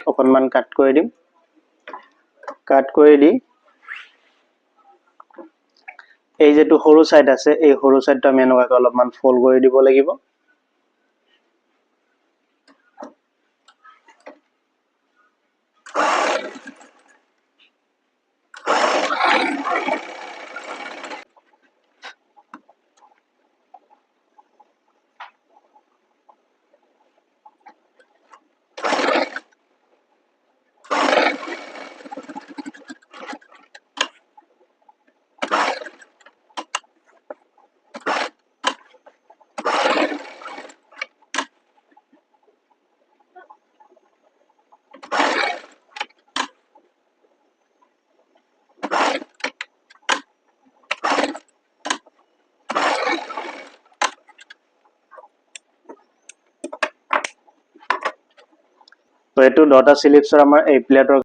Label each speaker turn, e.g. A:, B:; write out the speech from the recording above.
A: অকণমান কাট কৰি দিম কাট কৰি দি এই যেটো সৰু সাইড আছে এই সৰু সাইডটো আমি এনেকৈ অলপমান ফোল্ড কৰি দিব লাগিব তো এটো ডটা সিলিপসৰ আমাৰ এই প্লেটৰ